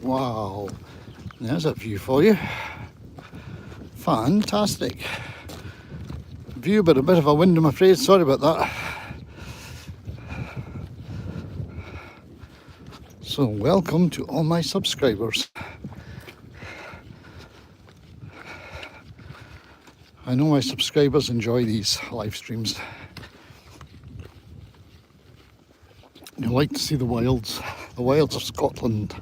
Wow, there's a view for you. Fantastic view, but a bit of a wind, I'm afraid. Sorry about that. So welcome to all my subscribers. I know my subscribers enjoy these live streams. You like to see the wilds of Scotland.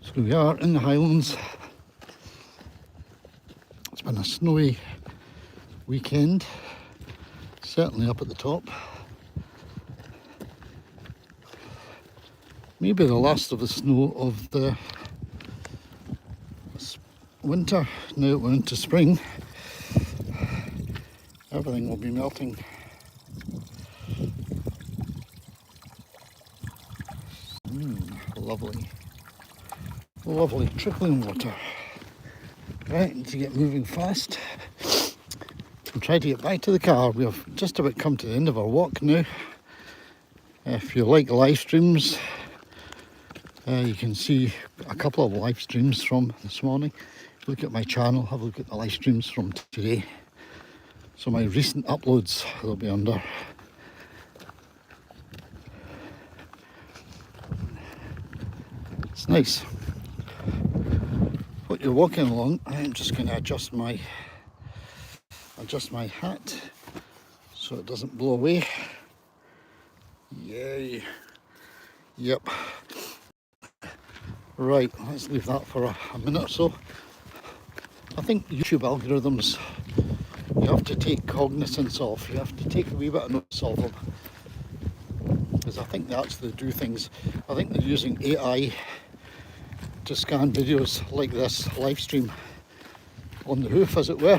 So we are in the Highlands. It's been a snowy weekend, certainly up at the top. Maybe the last of the snow of the winter. Now we're into spring. Everything will be melting. Lovely. Lovely trickling water. Right, need to get moving fast and try to get back to the car. We have just about come to the end of our walk now. If you like live streams, you can see a couple of live streams from this morning. Look at my channel, have a look at the live streams from today. So my recent uploads, they'll be under. It's nice. What you're walking along, I'm just going to adjust my hat so it doesn't blow away. Yay. Yep. Right, let's leave that for a minute or so. I think YouTube algorithms, you have to take cognizance of, you have to take a wee bit of notice of them. Because I think they actually do things. I think they're using AI to scan videos like this live stream on the hoof, as it were.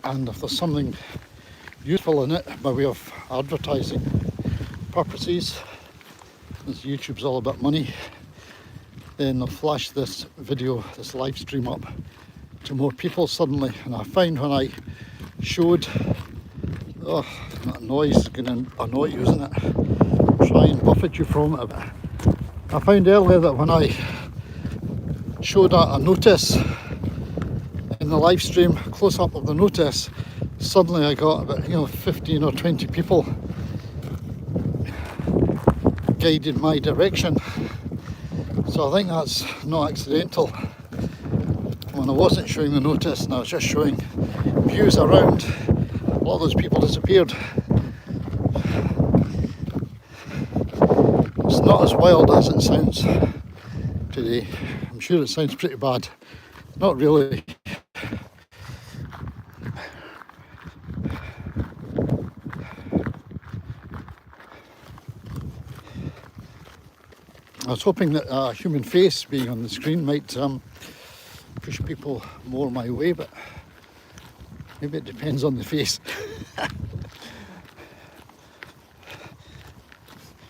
And if there's something useful in it by way of advertising purposes, as YouTube's all about money, then they'll flash this video, this live stream up to more people suddenly. And I find when I showed, that noise is going to annoy you, isn't it? Try and buffet you from it a bit. I found earlier that when I showed a notice in the live stream, close up of the notice, suddenly I got about 15 or 20 people guided my direction. So I think that's not accidental. When I wasn't showing the notice and I was just showing views around, a lot of those people disappeared. It's not as wild as it sounds today. I'm sure it sounds pretty bad. Not really. I was hoping that a human face being on the screen might push people more my way, but maybe it depends on the face.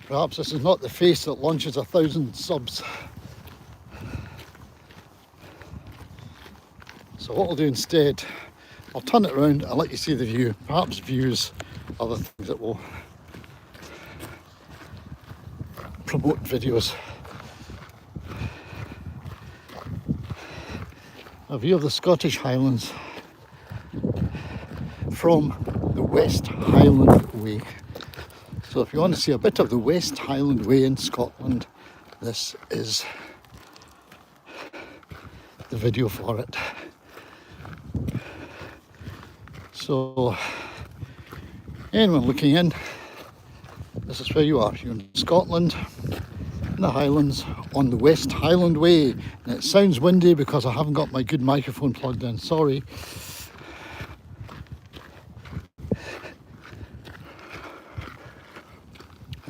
Perhaps this is not the face that launches 1,000 subs. So what I'll do instead, I'll turn it around and let you see the view. Perhaps views are the things that will promote videos. A view of the Scottish Highlands from the West Highland Way. So if you want to see a bit of the West Highland Way in Scotland, this is the video for it. So anyone looking in, this is where you are. You're in Scotland, in the Highlands, on the West Highland Way. And it sounds windy because I haven't got my good microphone plugged in, sorry.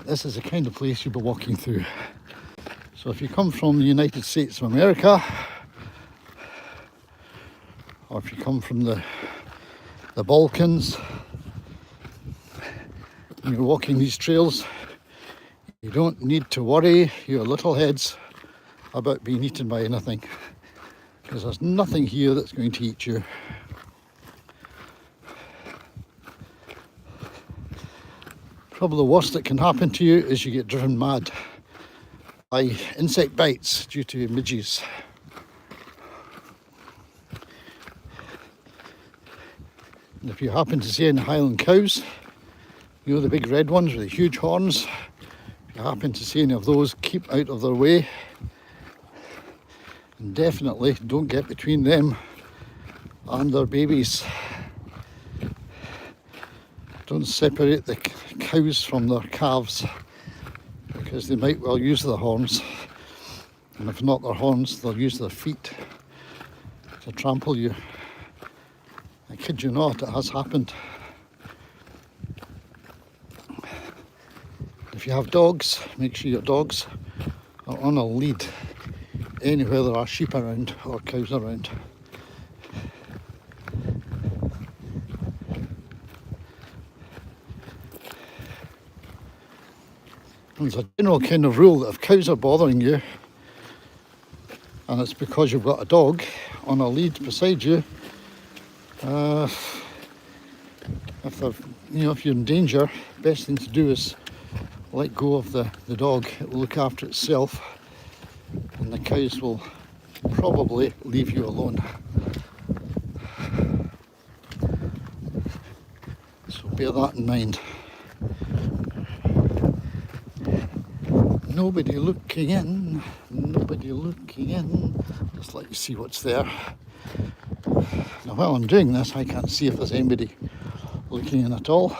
This is the kind of place you'll be walking through. So if you come from the United States of America, or if you come from the Balkans, and you're walking these trails, you don't need to worry your little heads about being eaten by anything. because there's nothing here that's going to eat you. Probably the worst that can happen to you is you get driven mad by insect bites due to midges. And if you happen to see any Highland cows, you know the big red ones with the huge horns, if you happen to see any of those, keep out of their way. And definitely don't get between them and their babies. Don't separate the cows from their calves, because they might well use their horns, and if not their horns, they'll use their feet to trample you. I kid you not, it has happened. If you have dogs, make sure your dogs are on a lead anywhere there are sheep around or cows around. There's a general kind of rule that if cows are bothering you and it's because you've got a dog on a lead beside you, if you're in danger, best thing to do is let go of the dog. It will look after itself, and the cows will probably leave you alone. So bear that in mind. Nobody looking in, nobody looking in. Just let you see what's there. Now while I'm doing this, I can't see if there's anybody looking in at all.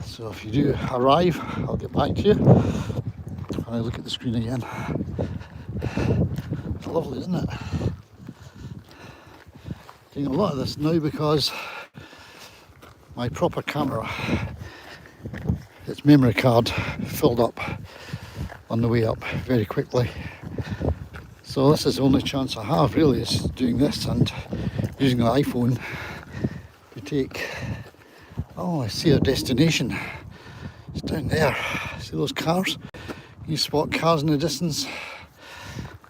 So if you do arrive, I'll get back to you when I look at the screen again. It's lovely, isn't it? Doing a lot of this now because my proper camera, its memory card filled up on the way up very quickly. So this is the only chance I have really, is doing this and using the iPhone to take. Oh, I see a destination. It's down there. See those cars? You spot cars in the distance.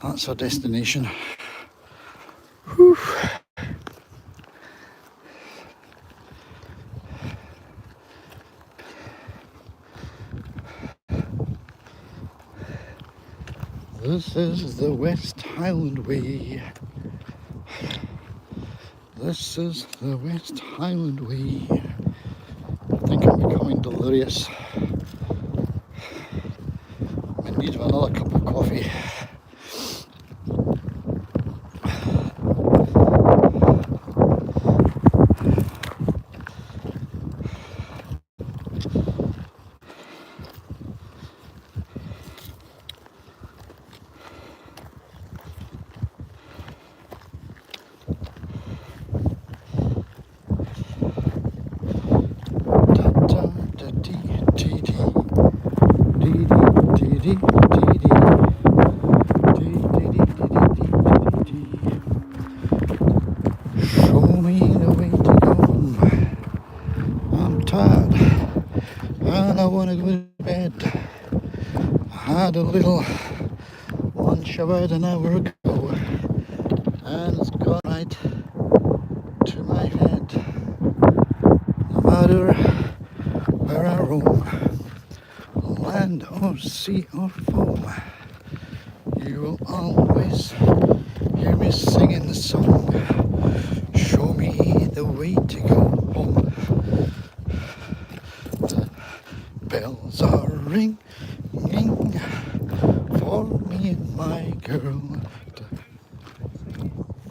That's our destination. Whew. This is the West Highland Way. This is the West Highland Way. I think I'm becoming delirious. I'm in need of another cup of coffee. Show me the way to go home. I'm tired and I want to go to bed. I had a little lunch about an hour ago and it's gone right to my head. No matter where I roam, land or sea or foam, you will always hear me singing the song. Show me the way to go home. The bells are ringing for me and my girl.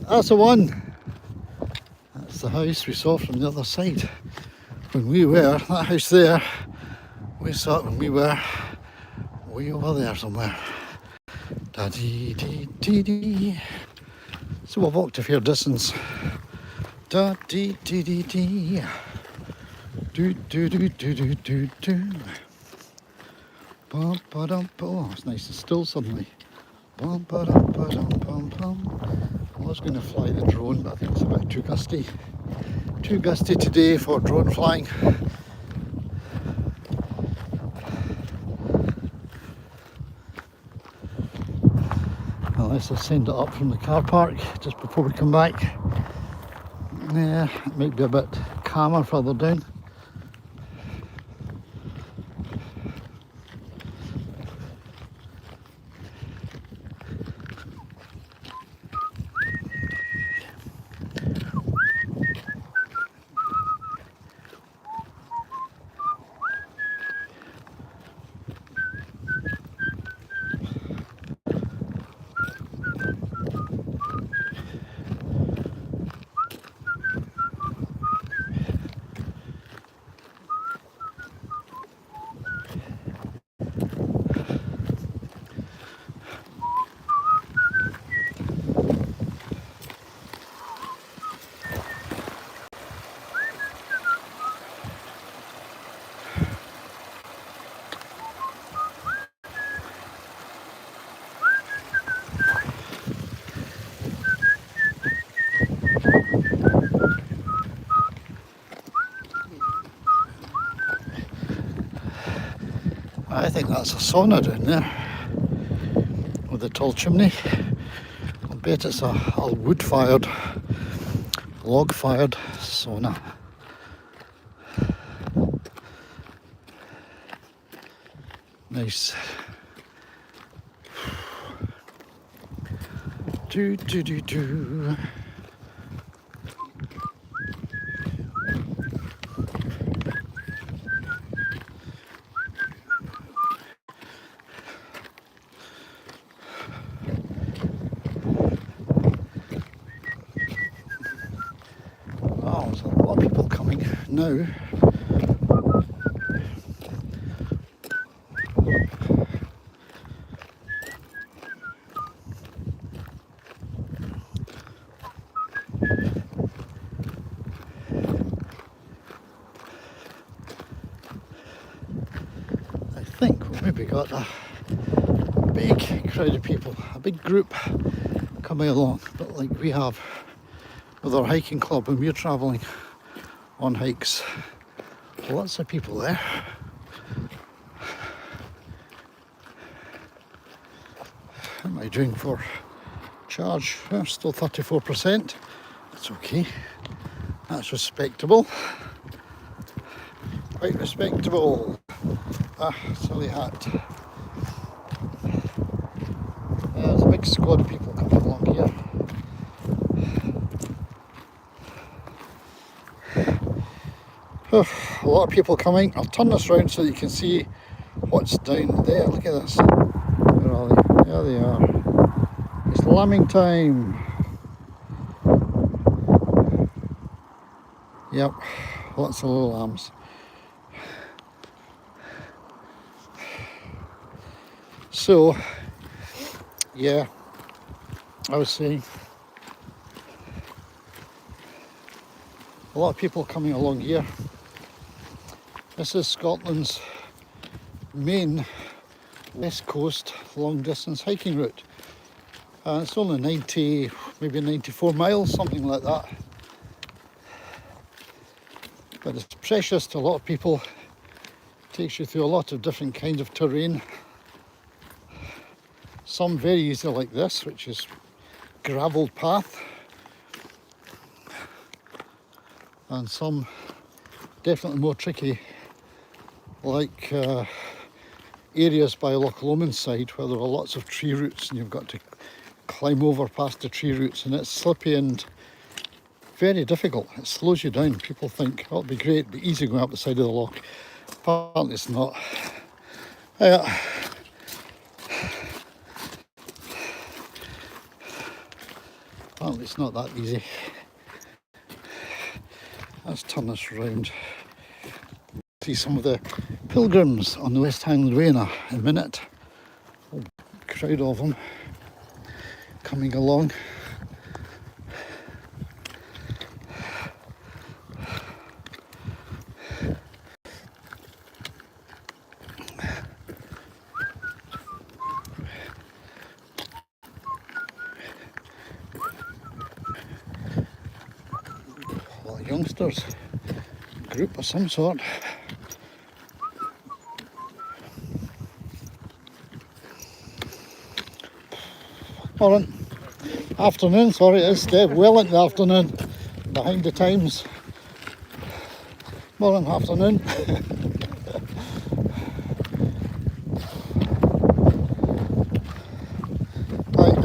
That's the one. That's the house we saw from the other side. When we were, that house there, we saw it when we were way over there somewhere. Da-dee-dee-dee-dee. So we've walked a fair distance. Da-dee-dee-dee-dee. Do-do-do-do-do-do-do. Bum-ba-dum-bum. It's nice and still suddenly. Bum-ba-dum-ba-dum-bum-bum. I was going to fly the drone, but I think it's a bit too gusty. Too gusty today for drone flying. unless I send it up from the car park just before we come back. Yeah, it might be a bit calmer further down. I think that's a sauna down there with the tall chimney. I bet it's a wood-fired, log-fired sauna. Nice. Do do do do. Wow, there's a lot of people coming now. I think we've maybe got a big crowd of people, a big group coming along, but like we have with our hiking club when we're travelling on hikes. Lots of people there. How am I doing for charge? Still 34%. That's okay. That's respectable. Quite respectable. Ah, silly hat. There's a big squad of people coming along here. Oh, a lot of people coming. I'll turn this round so that you can see what's down there. Look at this. Where are they? There they are. It's lambing time. Yep, lots of little lambs. So, yeah, I was saying, a lot of people coming along here. This is Scotland's main west coast long distance hiking route. It's only 90, maybe 94 miles, something like that. But it's precious to a lot of people. It takes you through a lot of different kinds of terrain. Some very easy like this, which is gravelled path. And some definitely more tricky, like areas by Loch Lomond's side where there are lots of tree roots and you've got to climb over past the tree roots, and it's slippy and very difficult. It slows you down. People think, oh, it'll be great, it'll be easy going up the side of the loch. Apparently it's not. Apparently it's not that easy. Let's turn this round. See some of the pilgrims on the West Highland Way in a minute. A crowd of them coming along. Well, youngsters, group of some sort. Morning. Afternoon, sorry, it is well into the afternoon. Behind the times. Morning, afternoon. Right.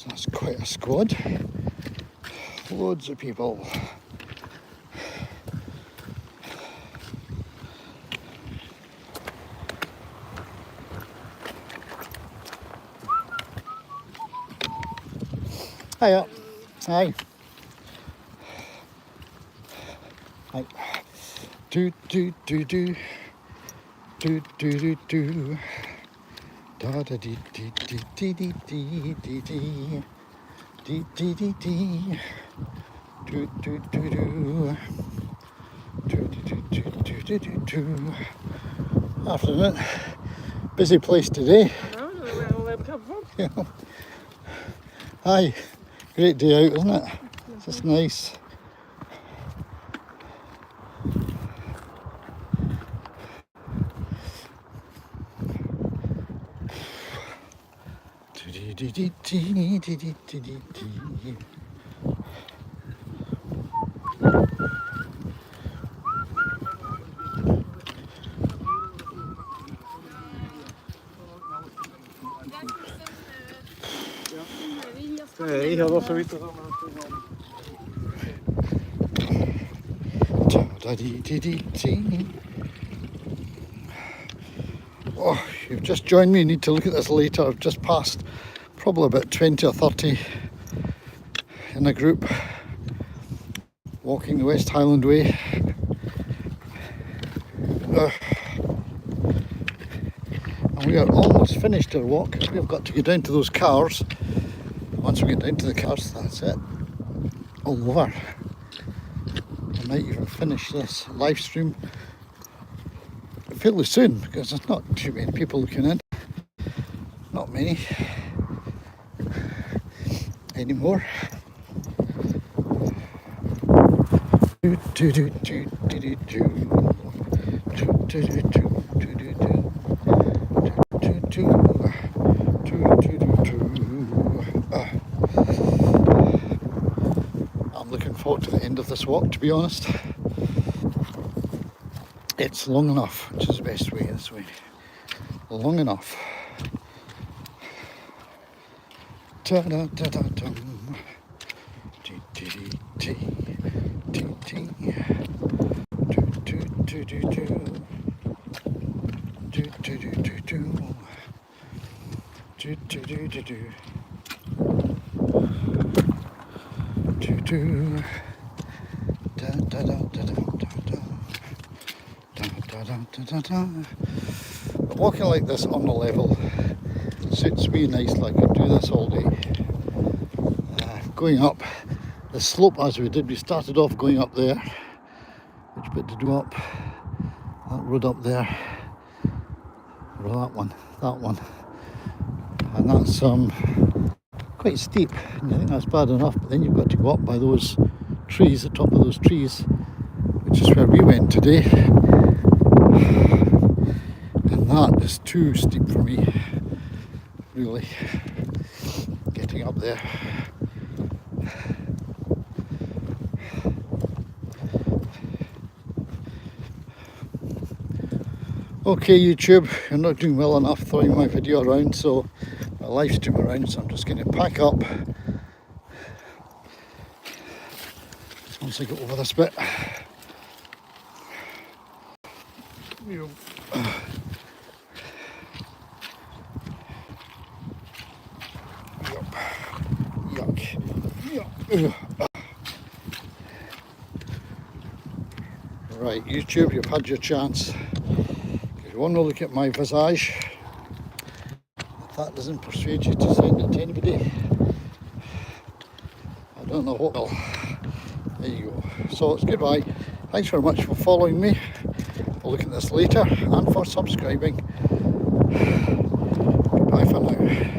That's quite a squad. Loads of people. Hiya. Hi. Hi. Do do do do do do do do da da dee dee dee dee dee dee dee dee dee dee dee dee do do do do do do do do do do do. Afternoon. Busy place today. Yeah. Hi. Great day out, isn't it? It's just nice. Oh, you've just joined me. You need to look at this later. I've just passed probably about 20 or 30 in a group walking the West Highland Way. And we are almost finished our walk. We've got to go down to those cars. Once we get down to the cars, that's it. All over. I might even finish this live stream fairly soon because there's not too many people looking in. Not many anymore. Do do do do do do do do do do do do do do. I'm looking forward to the end of this walk, to be honest. It's long enough, which is the best way, this way. Long enough. Ta-da-da-da-dum. Dee-dee-dee-dee. Dee-dee. Do-do-do-do-do. Do-do-do-do-do. Do-do-do-do-do. Do-do. Da-da-da-da-da-da-da. Da-da-da-da-da. Walking like this on the level suits me nicely. I could do this all day. Going up the slope as we did, we started off going up there. Which bit did we go up? That road up there. Or that one. And that's quite steep. And you think that's bad enough, but then you've got to go up by those trees, the top of those trees, which is where we went today. And that is too steep for me, really, getting up there. Okay, YouTube, you're not doing well enough throwing my video around, so my live stream around, so I'm just going to pack up once I get over this bit. Right, YouTube, you've had your chance. you want to look at my visage, if that doesn't persuade you to send it to anybody, I don't know what will. There you go. So it's goodbye. Thanks very much for following me, for looking at this later, and for subscribing. Goodbye for now.